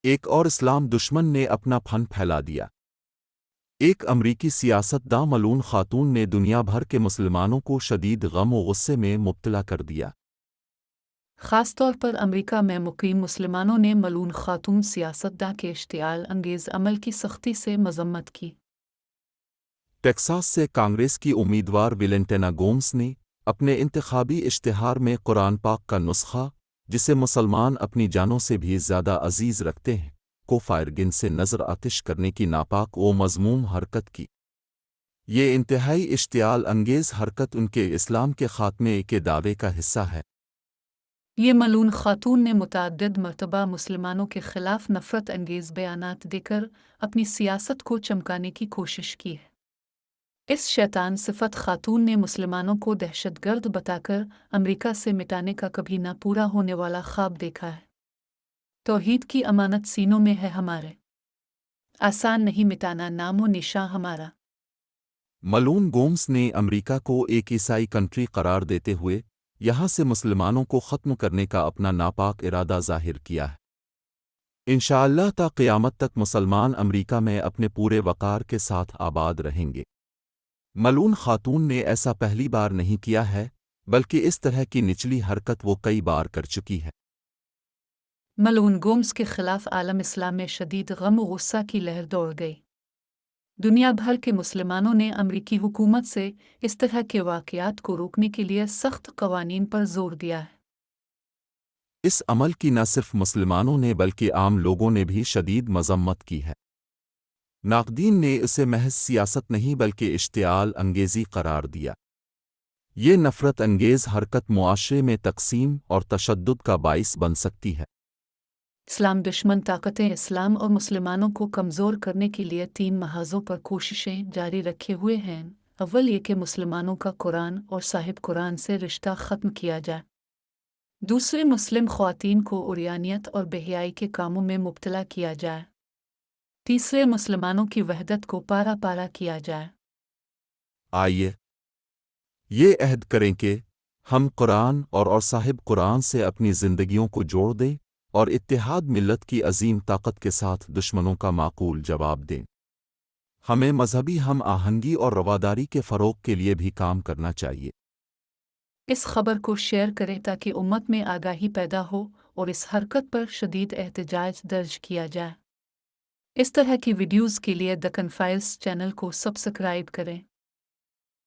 ایک اور اسلام دشمن نے اپنا پھن پھیلا دیا۔ ایک امریکی سیاستداں ملعون خاتون نے دنیا بھر کے مسلمانوں کو شدید غم و غصے میں مبتلا کر دیا۔ خاص طور پر امریکہ میں مقیم مسلمانوں نے ملعون خاتون سیاستداں کے اشتعال انگیز عمل کی سختی سے مذمت کی۔ ٹیکساس سے کانگریس کی امیدوار ویلنٹینا گومز نے اپنے انتخابی اشتہار میں قرآن پاک کا نسخہ، جسے مسلمان اپنی جانوں سے بھی زیادہ عزیز رکھتے ہیں، کو فائرگن سے نظر آتش کرنے کی ناپاک و مذموم حرکت کی۔ یہ انتہائی اشتعال انگیز حرکت ان کے اسلام کے خاتمے کے دعوے کا حصہ ہے۔ یہ ملعون خاتون نے متعدد مرتبہ مسلمانوں کے خلاف نفرت انگیز بیانات دے کر اپنی سیاست کو چمکانے کی کوشش کی ہے۔ اس شیطان صفت خاتون نے مسلمانوں کو دہشت گرد بتا کر امریکہ سے مٹانے کا کبھی نہ پورا ہونے والا خواب دیکھا ہے۔ توحید کی امانت سینوں میں ہے ہمارے، آسان نہیں مٹانا نام و نشاں ہمارا۔ ملعون گومز نے امریکہ کو ایک عیسائی کنٹری قرار دیتے ہوئے یہاں سے مسلمانوں کو ختم کرنے کا اپنا ناپاک ارادہ ظاہر کیا ہے۔ انشاءاللہ تا قیامت تک مسلمان امریکہ میں اپنے پورے وقار کے ساتھ آباد رہیں گے۔ ملعون خاتون نے ایسا پہلی بار نہیں کیا ہے، بلکہ اس طرح کی نچلی حرکت وہ کئی بار کر چکی ہے۔ ملعون گومز کے خلاف عالم اسلام میں شدید غم و غصہ کی لہر دوڑ گئی۔ دنیا بھر کے مسلمانوں نے امریکی حکومت سے اس طرح کے واقعات کو روکنے کے لیے سخت قوانین پر زور دیا ہے۔ اس عمل کی نہ صرف مسلمانوں نے بلکہ عام لوگوں نے بھی شدید مذمت کی ہے۔ ناقدین نے اسے محض سیاست نہیں بلکہ اشتعال انگیزی قرار دیا۔ یہ نفرت انگیز حرکت معاشرے میں تقسیم اور تشدد کا باعث بن سکتی ہے۔ اسلام دشمن طاقتیں اسلام اور مسلمانوں کو کمزور کرنے کے لیے 3 محاذوں پر کوششیں جاری رکھے ہوئے ہیں۔ اول یہ کہ مسلمانوں کا قرآن اور صاحب قرآن سے رشتہ ختم کیا جائے۔ دوسرے، مسلم خواتین کو عریانیت اور بے حیائی کے کاموں میں مبتلا کیا جائے۔ تیسرے، مسلمانوں کی وحدت کو پارا پارا کیا جائے۔ آئیے یہ عہد کریں کہ ہم قرآن اور صاحب قرآن سے اپنی زندگیوں کو جوڑ دیں اور اتحاد ملت کی عظیم طاقت کے ساتھ دشمنوں کا معقول جواب دیں۔ ہمیں مذہبی ہم آہنگی اور رواداری کے فروغ کے لیے بھی کام کرنا چاہیے۔ اس خبر کو شیئر کریں تاکہ امت میں آگاہی پیدا ہو اور اس حرکت پر شدید احتجاج درج کیا جائے۔ اس طرح کی ویڈیوز کے لیے دکن فائلز چینل کو سبسکرائب کریں۔